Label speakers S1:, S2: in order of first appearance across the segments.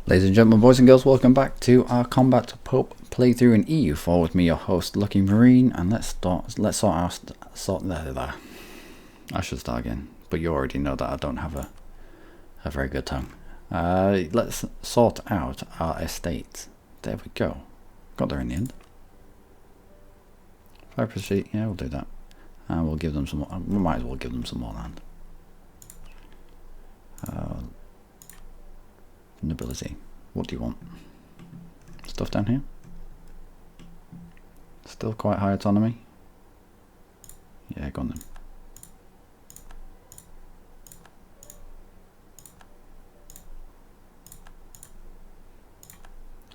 S1: Ladies and gentlemen, boys and girls, welcome back to our Combat Pub playthrough in EU4 with me, your host, Luckymarine, and let's sort that. I should start again, but you already know that I don't have a very good tongue. Let's sort out our estate. There we go. Got there in the end. If I proceed, yeah, we'll do that. And we'll give them some more, we might as well give them some more land. Nobility. What do you want? Stuff down here? Still quite high autonomy? Yeah, go on then.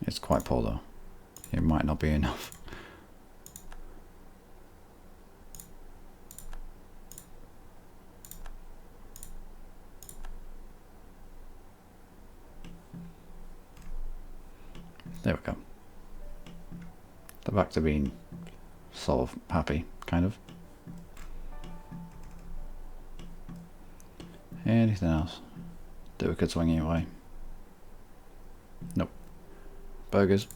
S1: It's quite poor though. It might not be enough. There we go. They're back to being sort of happy, kind of. Anything else that we could swing your way? Nope. Burgers.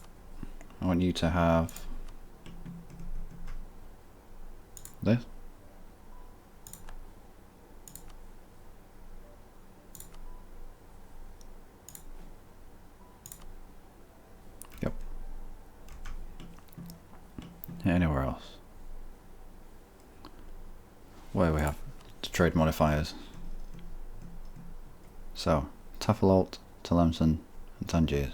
S1: I want you to have this. Yep. Anywhere else? Where we have the trade modifiers. So, Tafalolt, Tlemcen, and Tangiers.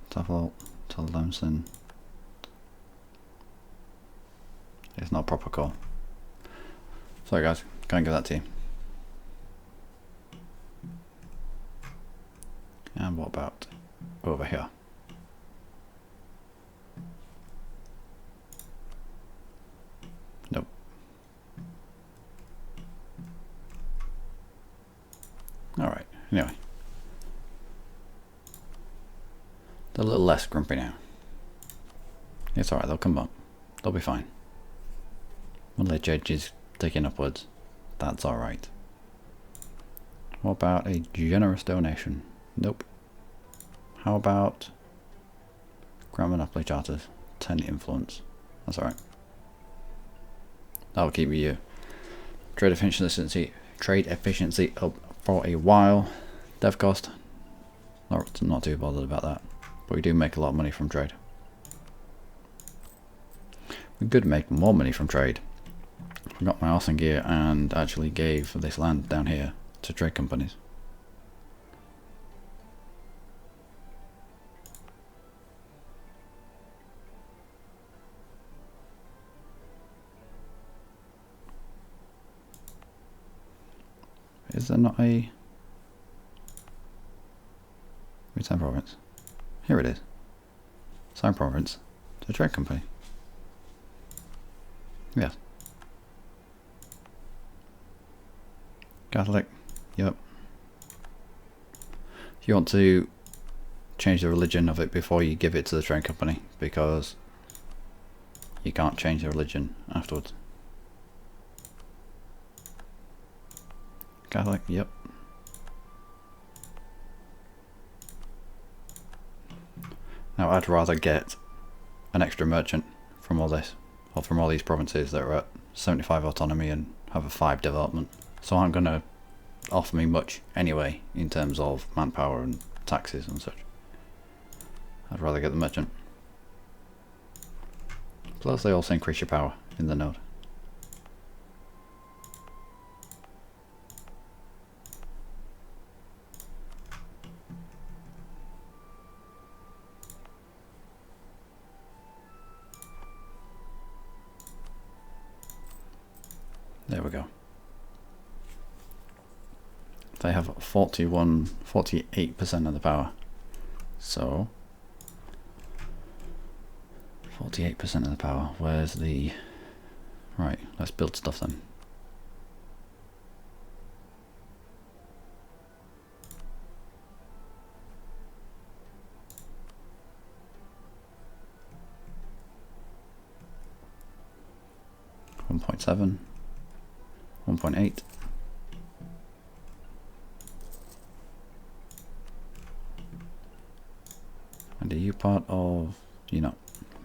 S1: Tafalolt, Tlemcen. It's not a proper call. Sorry guys, can't give that to you. And what about over here? Nope. Alright, anyway. They're a little less grumpy now. It's alright, they'll come up. They'll be fine. Village edge is ticking upwards. That's alright. What about a generous donation? Nope. How about Grand Monopoly Charters? 10 influence. That's alright. That'll keep you trade efficiency up for a while. Dev cost, not too bothered about that. But we do make a lot of money from trade. We could make more money from trade. I got my arson gear and actually gave this land down here to trade companies. Is there not a return province? Here it is. Sign province to trade company. Yes. Catholic. Yep. You want to change the religion of it before you give it to the trade company, because you can't change the religion afterwards. Catholic, yep. Now I'd rather get an extra merchant from all this, or from all these provinces that are at 75 autonomy and have a 5 development. So aren't going to offer me much anyway in terms of manpower and taxes and such. I'd rather get the merchant. Plus they also increase your power in the node. There we go. They have 48% of the power. So 48% of the power. Where's the... Right, let's build stuff then. .7, 1.8, And are you part of... You're not.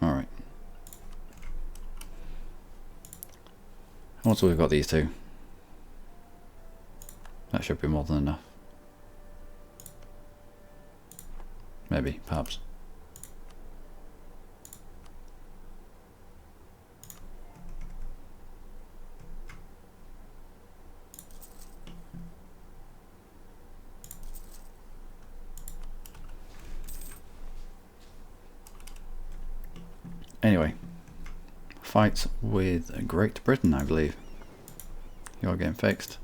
S1: Alright. Once we've got these two, that should be more than enough. Maybe, perhaps. Anyway, fights with Great Britain, I believe. You're getting fixed.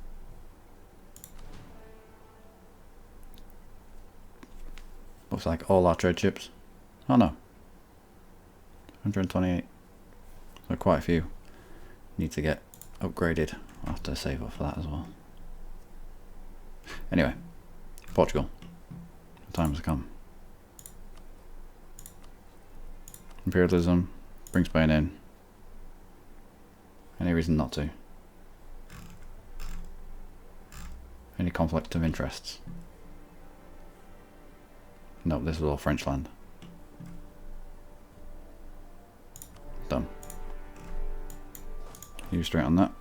S1: Looks like all our trade ships. Oh no. 128. So quite a few need to get upgraded. I'll have to save up for that as well. Anyway, Portugal. The time has come. Imperialism, bring Spain in. Any reason not to? Any conflict of interests? Nope, this is all French land. Done. You straight on that.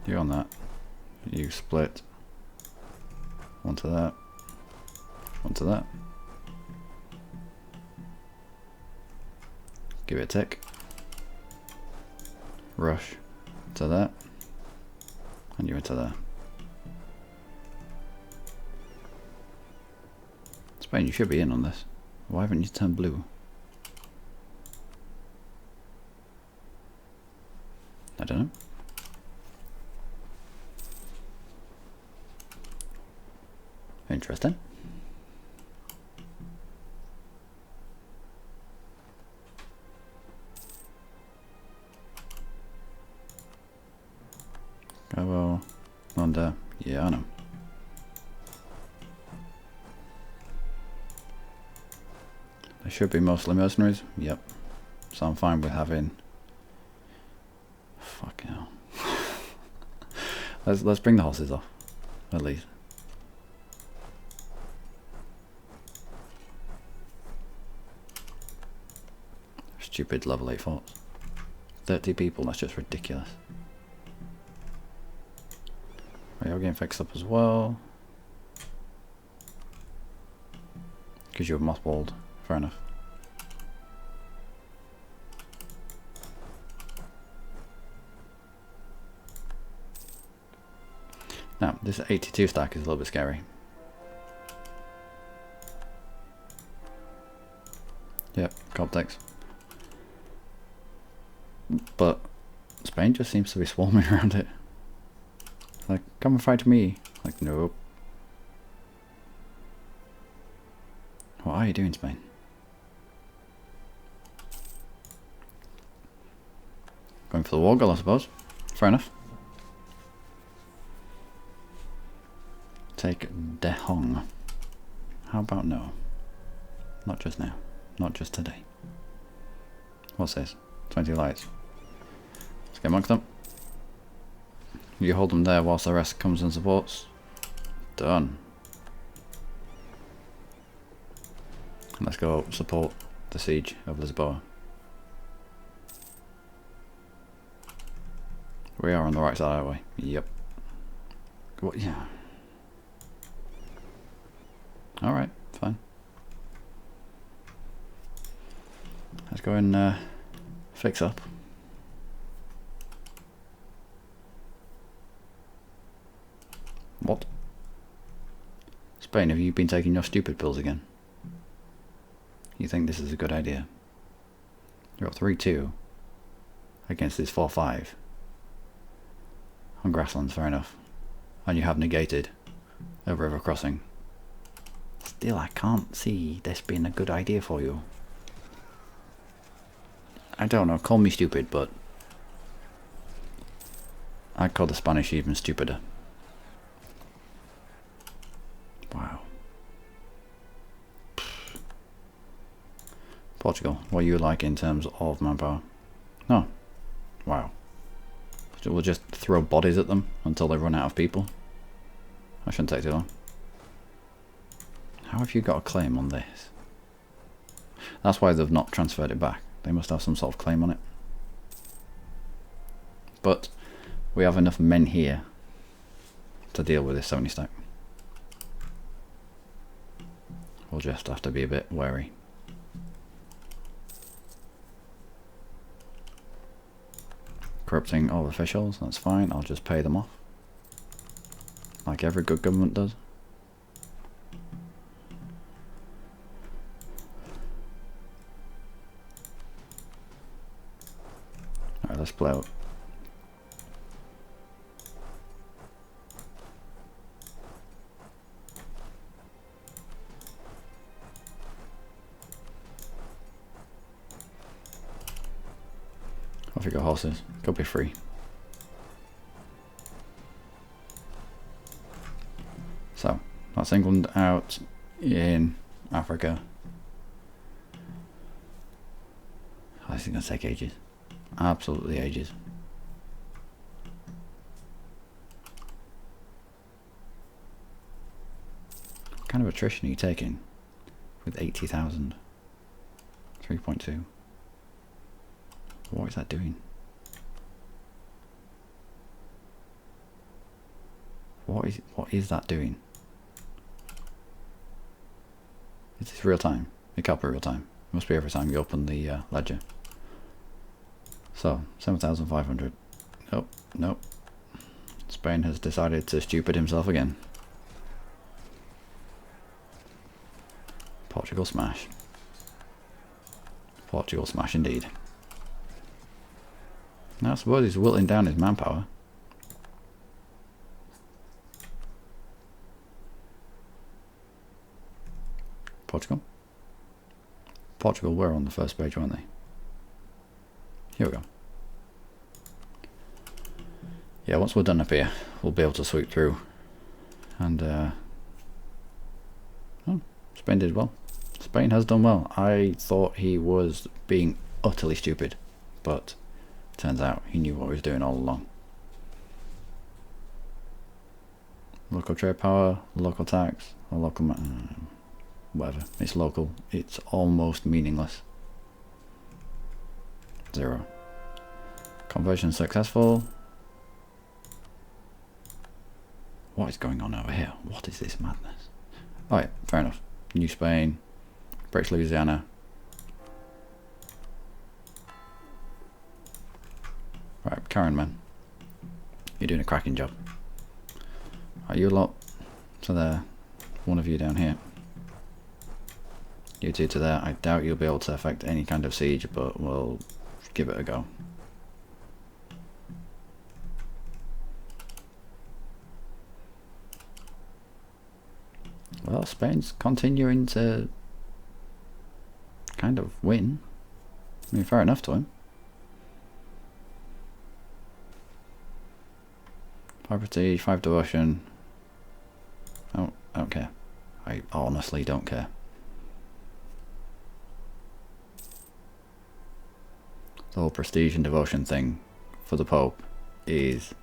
S1: You on that. You split. One to that. One to that. Give it a tick. Rush to that. And you into there. Spain, you should be in on this. Why haven't you turned blue? I don't know. Interesting. Oh well, under, yeah, I know. They should be mostly mercenaries, yep. So I'm fine with having... Fucking hell. let's bring the horses off, at least. Stupid level 8 forts. 30 people, that's just ridiculous. You're getting fixed up as well. Because you're mothballed. Fair enough. Now, this 82 stack is a little bit scary. Yep, Coptics. But Spain just seems to be swarming around it. Like, come and fight me. Like, nope. What are you doing, Spain? Going for the war goal, I suppose. Fair enough. Take De Hong. How about no? Not just now. Not just today. What's this? 20 lights. Let's get amongst them. You hold them there whilst the rest comes and supports. Done. Let's go support the siege of Lisboa. We are on the right side, aren't we? Yep. What? Yeah. Alright, fine. Let's go and fix up. What? Spain, have you been taking your stupid pills again? You think this is a good idea? You're up 3-2 against this 4-5 on grasslands, fair enough. And you have negated a river crossing. Still, I can't see this being a good idea for you. I don't know, call me stupid, but I'd call the Spanish even stupider. Wow. Portugal, what are you like in terms of manpower? No. Wow. So we'll just throw bodies at them until they run out of people. That shouldn't take too long. How have you got a claim on this? That's why they've not transferred it back. They must have some sort of claim on it. But we have enough men here to deal with this 70 stack. We'll just have to be a bit wary. Corrupting all officials, that's fine, I'll just pay them off. Like every good government does. Alright, let's blow it. Off you go, horses. Could be free. So, that's England out in Africa. Oh, this is going to take ages. Absolutely ages. What kind of attrition are you taking with 80,000? 3.2. What is that doing? What is that doing? Is this real time? It can't be real time. It must be every time you open the ledger. So, 7,500. Nope, nope. Spain has decided to stupid himself again. Portugal smash. Portugal smash indeed. Now I suppose he's wilting down his manpower. Portugal? Portugal were on the first page, weren't they? Here we go. Yeah, once we're done up here, we'll be able to sweep through. And, oh, Spain did well. Spain has done well. I thought he was being utterly stupid, but turns out he knew what he was doing all along. Local trade power, local tax, or local whatever. It's local. It's almost meaningless. 0. Conversion successful. What is going on over here? What is this madness? Alright, fair enough. New Spain, British Louisiana. Right, Ironman. You're doing a cracking job. Right, you lot to there. One of you down here. You two to there. I doubt you'll be able to affect any kind of siege, but we'll give it a go. Well, Spain's continuing to kind of win. I mean, fair enough to him. 5 prestige, 5 devotion. Oh, I don't care. I honestly don't care. The whole prestige and devotion thing for the Pope is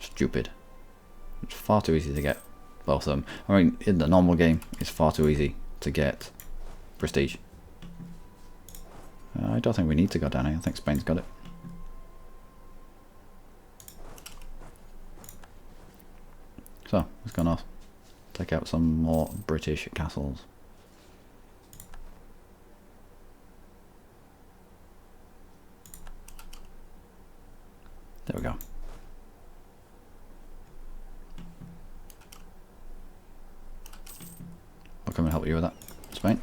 S1: stupid. It's far too easy to get both of them. I mean, in the normal game, it's far too easy to get prestige. I don't think we need to go down here. I think Spain's got it. So, let's go north. Take out some more British castles. There we go. I'll come and help you with that, Spain.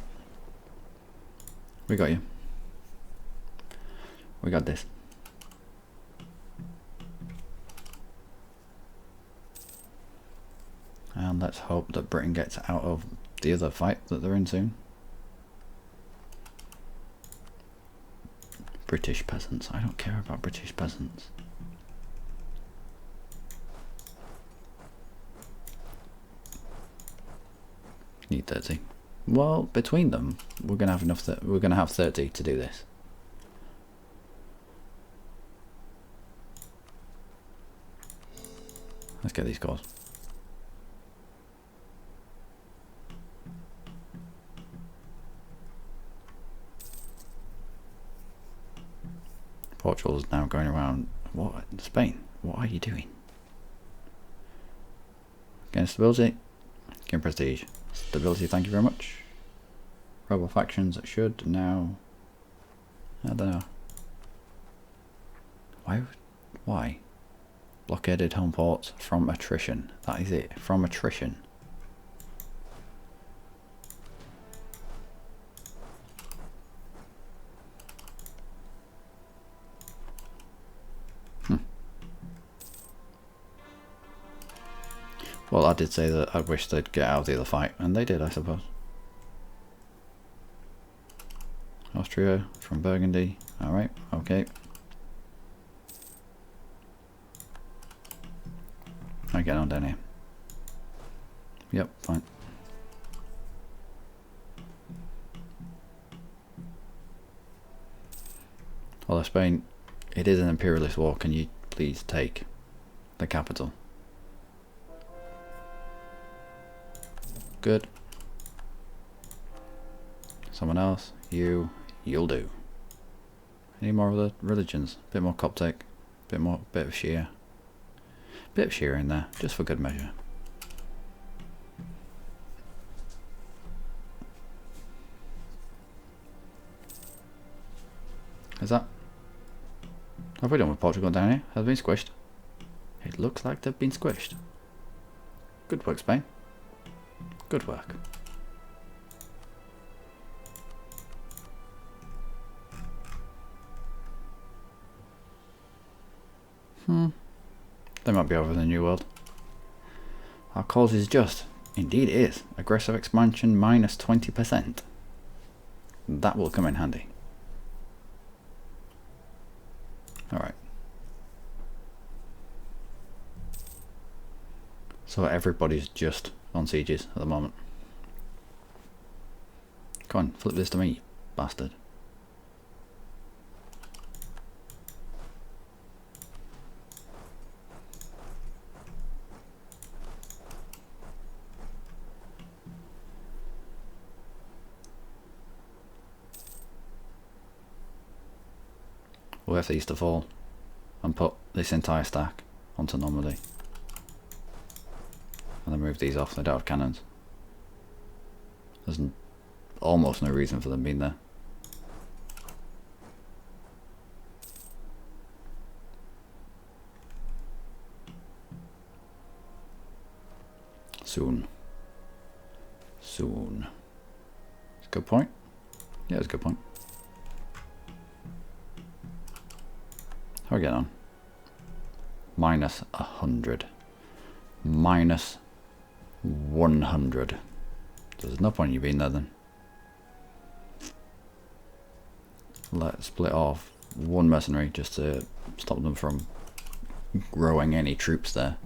S1: We got you. We got this. And let's hope that Britain gets out of the other fight that they're in soon. British peasants. I don't care about British peasants. Need 30. Well, between them, we're gonna have enough. We're gonna have 30 to do this. Let's get these cores. Portugal's now going around. What? Spain, what are you doing? Gain stability. Gain prestige. Stability, thank you very much. Rebel factions should now... I don't know. Why? Blockaded home ports from attrition. That is it. From attrition. Well, I did say that I wish they'd get out of the other fight, and they did, I suppose. Austria from Burgundy. Alright, okay. I get on down here. Yep, fine. Although Spain, it is an imperialist war. Can you please take the capital? Good. Someone else, you'll do. Any more of the religions? Bit more Coptic, bit of Shia. Bit of Shia in there, just for good measure. Is that? Have we done with Portugal down here? Have they been squished? It looks like they've been squished. Good work, Spain. Good work. They might be over in the New World. Our cause is just. Indeed it is. Aggressive expansion minus 20%. That will come in handy. Alright. So everybody's just on sieges at the moment. Come on, flip this to me, bastard. We'll have these to fall and put this entire stack onto Normandy. And then move these off, they don't have cannons. There's almost no reason for them being there. Soon. Soon. It's a good point. Yeah, it's a good point. How are we getting on? Minus 100. Minus 100. There's no point in you being there then. Let's split off one mercenary just to stop them from growing any troops there.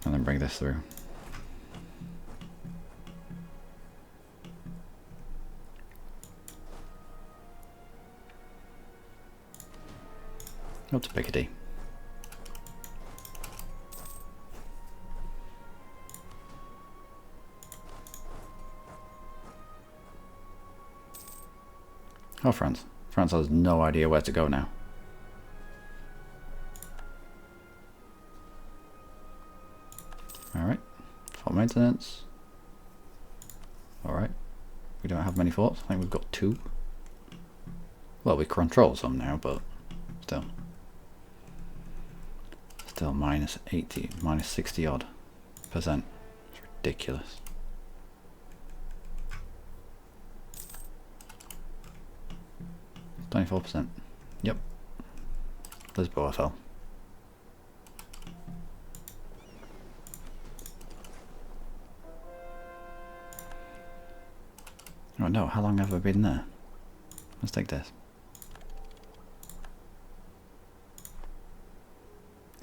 S1: And then bring this through. Up to Picardy. Oh, France. France has no idea where to go now. Alright. Fort maintenance. Alright. We don't have many forts. I think we've got 2. Well, we control some now, but still. Still minus 80, minus 60 odd %. It's ridiculous. %. Yep. Lisboa fell. Oh no, how long have I been there? Let's take this.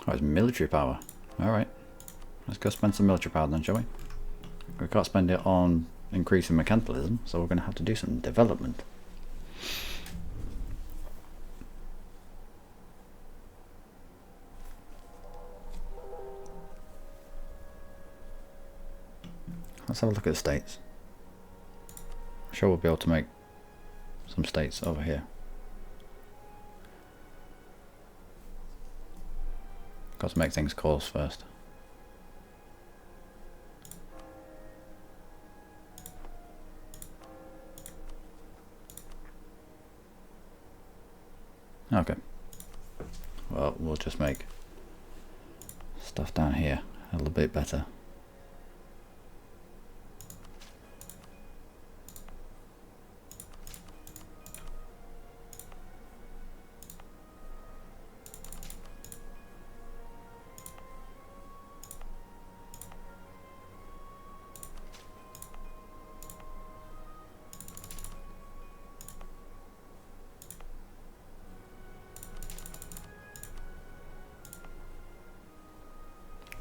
S1: Oh, it's military power. Alright. Let's go spend some military power then, shall we? We can't spend it on increasing mercantilism, so we're going to have to do some development. Let's have a look at the states. I'm sure we'll be able to make some states over here. Got to make things coarse first. Okay. Well, we'll just make stuff down here a little bit better.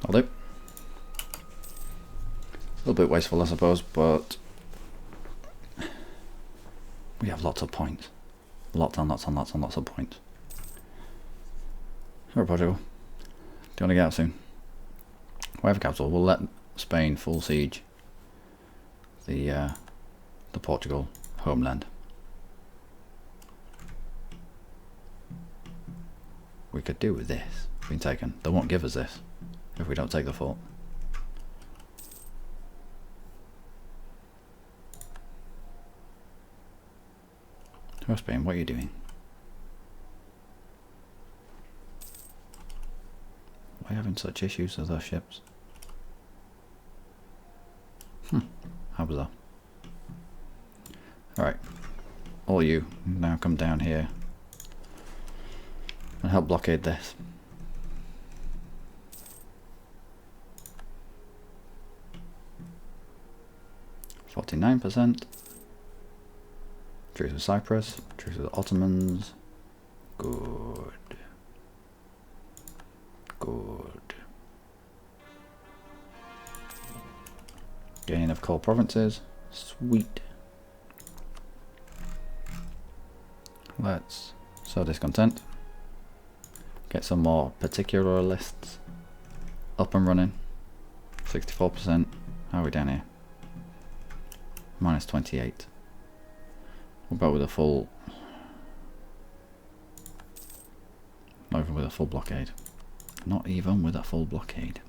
S1: I'll do. A little bit wasteful, I suppose, but we have lots of points. Lots and lots and lots and lots of points. Alright, Portugal. Do you want to get out soon? Whatever capital, we'll let Spain full siege the Portugal homeland. We could do with this being taken. They won't give us this if we don't take the fort. Oh, Spain, what are you doing? Why are you having such issues with those ships? How bizarre. Alright, all you now come down here and help blockade this. %. Truce with Cyprus, truce with Ottomans. Good. Good. Gain of core provinces. Sweet. Let's sow discontent. Get some more particular lists up and running. 64%. How are we down here? -28. What about with a full... Not even with a full blockade. Not even with a full blockade.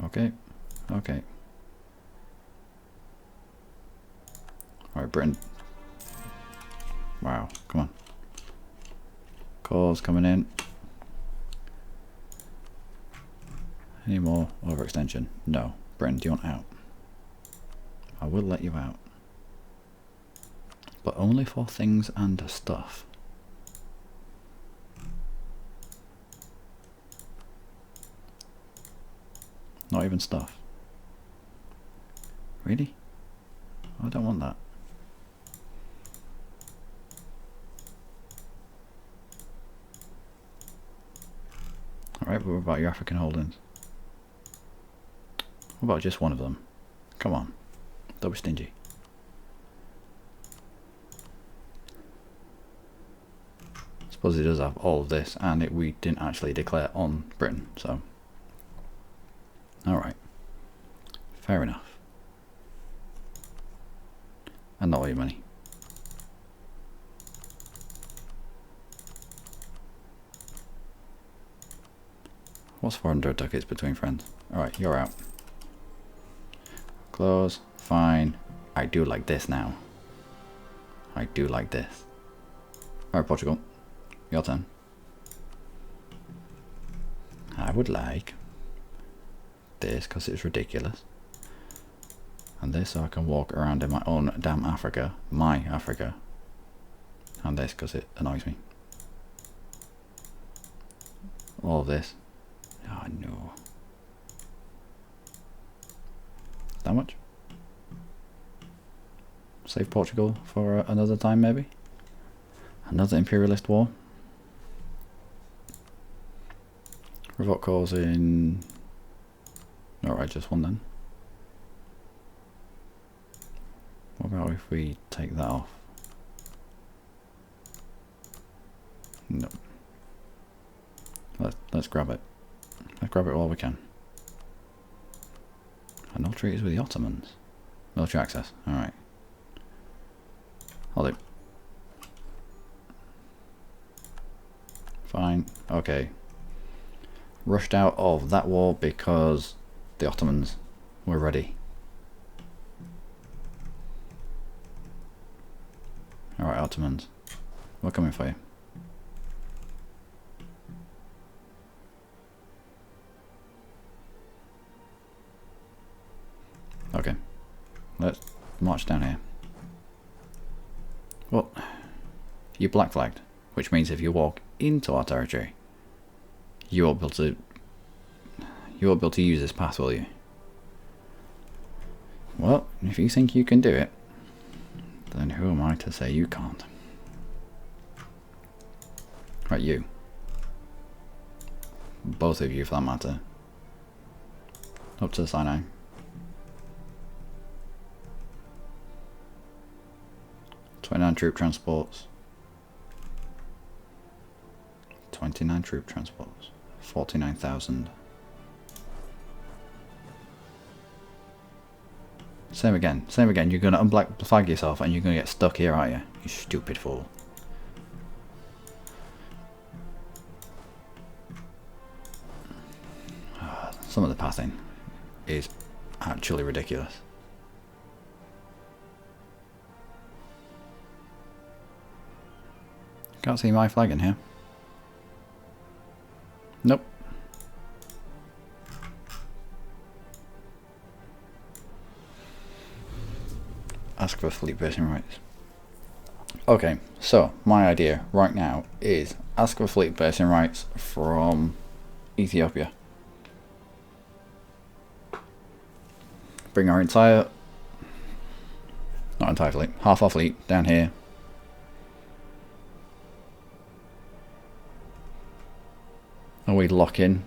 S1: Okay, okay. Alright, Britain. Wow, come on. Cores coming in. Any more overextension? No. Britain, do you want out? I will let you out. But only for things and stuff. Not even stuff. Really? I don't want that. Alright, but what about your African holdings? What about just one of them? Come on. Don't be stingy. I suppose he does have all of this, and we didn't actually declare on Britain, so... Alright. Fair enough. And not all your money. What's 400 ducats between friends? Alright, you're out. Close. Fine. I do like this now. I do like this. Alright, Portugal. Your turn. I would like this because it's ridiculous. And this so I can walk around in my own damn Africa. My Africa. And this because it annoys me. All of this. Oh no. That much? Save Portugal for another time maybe? Another imperialist war? Revolt cause in... Alright, just one then. What about if we take that off? No. let's grab it. Let's grab it while we can. And no treaties with the Ottomans. Military access. Alright. Hold it. Fine. Okay. Rushed out of that war because the Ottomans were ready. Alright, Ottomans. We're coming for you. Okay. Let's march down here. Well, you black flagged, which means if you walk into our territory, you won't be able to use this path, will you? Well, if you think you can do it, then who am I to say you can't? Right, you. Both of you, for that matter. Up to the Sinai. "29 troop transports. 29 troop transports. 49,000. Same again. Same again. You're going to unblack flag yourself and you're going to get stuck here, aren't you? You stupid fool. Some of the pathing is actually ridiculous. Can't see my flag in here. Nope. Ask for fleet basing rights. Okay, so my idea right now is ask for fleet basing rights from Ethiopia. Bring our entire, not entire fleet, half our fleet down here. And we lock in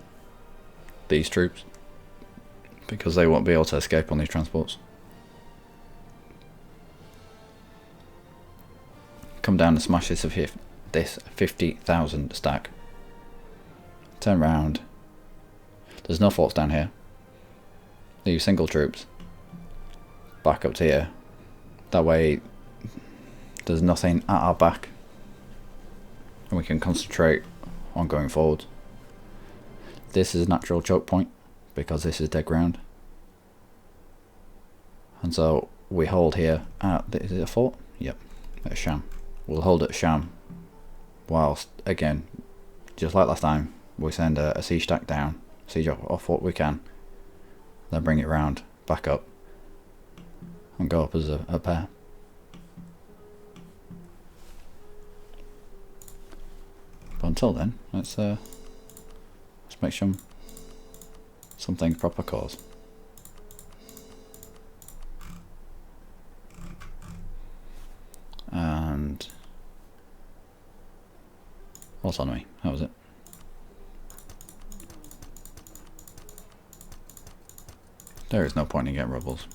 S1: these troops because they won't be able to escape on these transports. Come down and smash this 50,000 stack. Turn round. There's no forts down here. Leave single troops back up to here. That way there's nothing at our back and we can concentrate on going forward. This is a natural choke point because this is dead ground. And so we hold here at, is it a fort? Yep, at Sham. We'll hold at Sham whilst, again, just like last time, we send a siege stack down, siege off what we can, then bring it round, back up, and go up as a pair. But until then, let's make something proper cause. And autonomy, how was it? There is no point in getting rebels.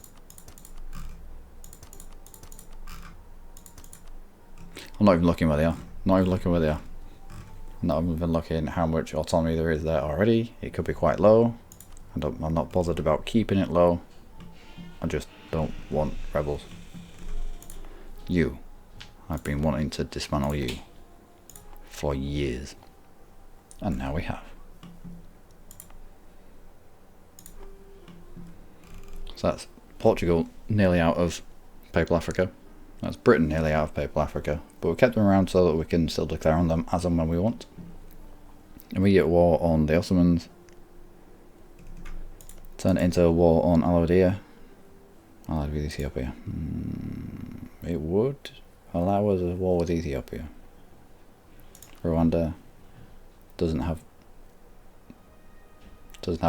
S1: I'm not even looking where they are. Not even looking where they are. Not even looking how much autonomy there is there already. It could be quite low. I'm not bothered about keeping it low. I just don't want rebels. You. I've been wanting to dismantle you for years. And now we have. So that's Portugal nearly out of Papal Africa. That's Britain nearly out of Papal Africa. But we kept them around so that we can still declare on them as and when we want. And we get war on the Ottomans. Turn it into a war on Alaudia. Allied with Ethiopia. It would allow us a war with Ethiopia. Rwanda doesn't have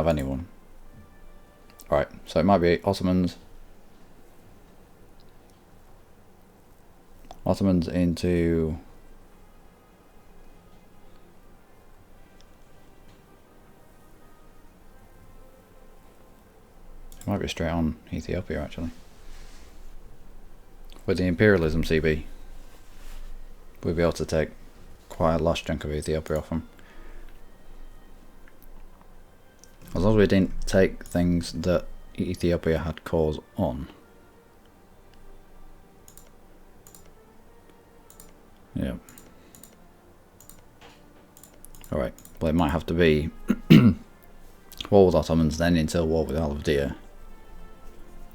S1: anyone. Right, so it might be Ottomans into it might be straight on Ethiopia actually. With the imperialism CB, we'll be able to take quite a large chunk of Ethiopia off them. As long as we didn't take things that Ethiopia had cores on. Yeah. Alright, well it might have to be war with Ottomans, then into war with Al-Abdiyah.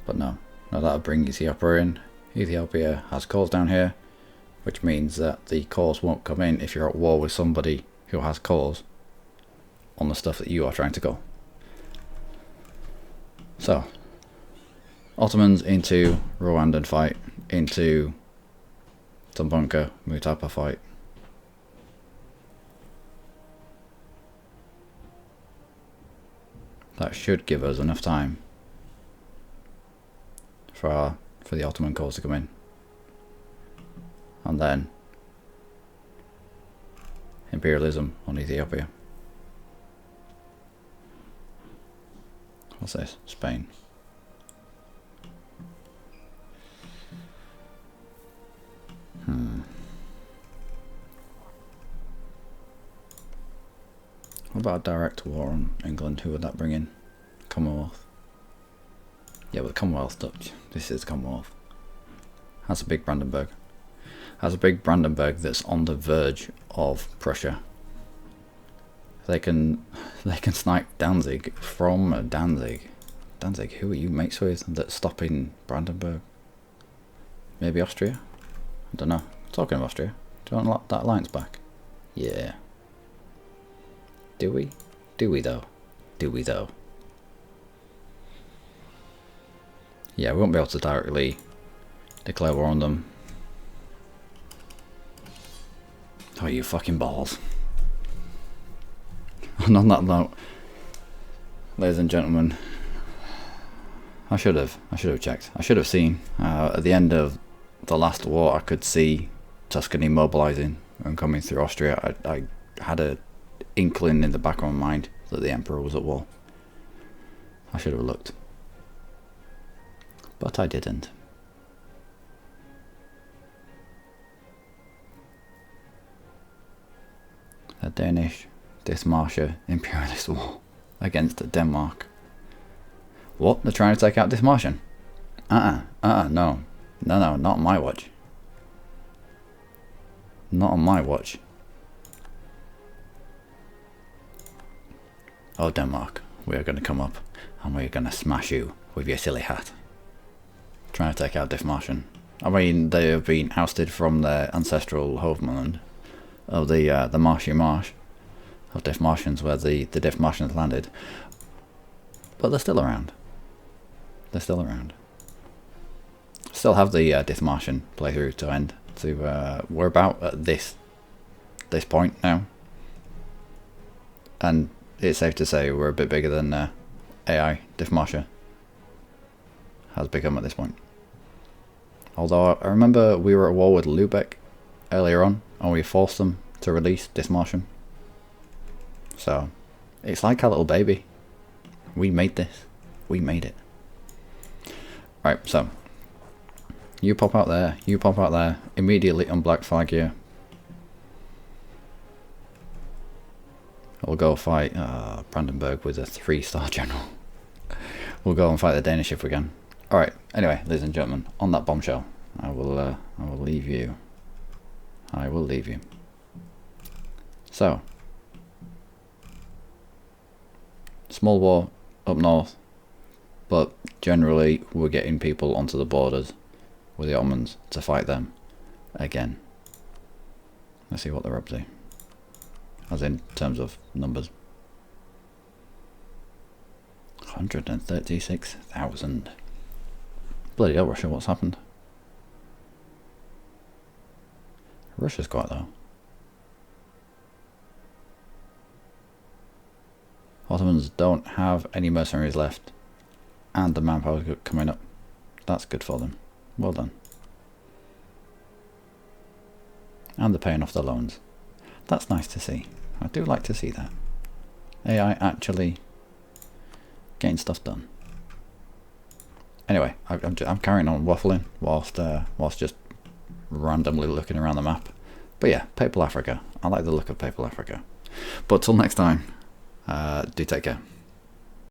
S1: But no, that'll bring Ethiopia in. Ethiopia has cores down here, which means that the cores won't come in if you're at war with somebody who has cores on the stuff that you are trying to go. So, Ottomans into Rwandan fight, into Tumbunka, Mutapa fight. That should give us enough time for the Ottoman cores to come in. And then imperialism on Ethiopia. What's this? Spain. What about a direct war on England? Who would that bring in? Commonwealth. Yeah, but the Commonwealth, this is Commonwealth. Has a big Brandenburg. Has a big Brandenburg that's on the verge of Prussia. They can snipe Danzig from Danzig. Danzig, who are you mates with that's stopping Brandenburg? Maybe Austria? I don't know. Talking of Austria, do you want that alliance back? Yeah. Do we? Do we though? Do we though? Yeah, we won't be able to directly declare war on them. Oh, you fucking balls. And on that note, ladies and gentlemen, I should have checked. I should have seen. At the end of the last war, I could see Tuscany mobilizing and coming through Austria. I had a inkling in the back of my mind that the Emperor was at war. I should have looked. But I didn't. The Danish Dithmarschen imperialist war against Denmark. What? They're trying to take out Dithmarschen? No, not on my watch. Not on my watch. Oh, Denmark, we are going to come up and we're going to smash you with your silly hat. Trying to take out Dithmarschen. I mean, they have been ousted from their ancestral homeland of the marshy marsh of Dithmartians, where the Dithmartians landed. But they're still around. They're still around. Still have the Dithmartian playthrough to end. We're about at this point now, and it's safe to say we're a bit bigger than AI Dithmartia has become at this point. Although I remember we were at war with Lubeck earlier on, and we forced them to release Dithmartian. So it's like a little baby. We made this. We made it. Right, so you pop out there, you pop out there, immediately on black flag here. We'll go fight Brandenburg with a 3-star general. We'll go and fight the Danish if we can. Alright, anyway, ladies and gentlemen, on that bombshell, I will leave you. I will leave you. So, small war up north, but generally we're getting people onto the borders with the Ottomans to fight them again. Let's see what they're up to, as in terms of numbers. 136,000. Bloody hell, Russia, what's happened? Russia's quiet though. Ottomans don't have any mercenaries left, and the manpower coming up. That's good for them. Well done. And they're paying off their loans. That's nice to see. I do like to see that. AI actually getting stuff done. Anyway, I'm carrying on waffling whilst just randomly looking around the map. But yeah, Papal Africa. I like the look of Papal Africa. But till next time, do take care.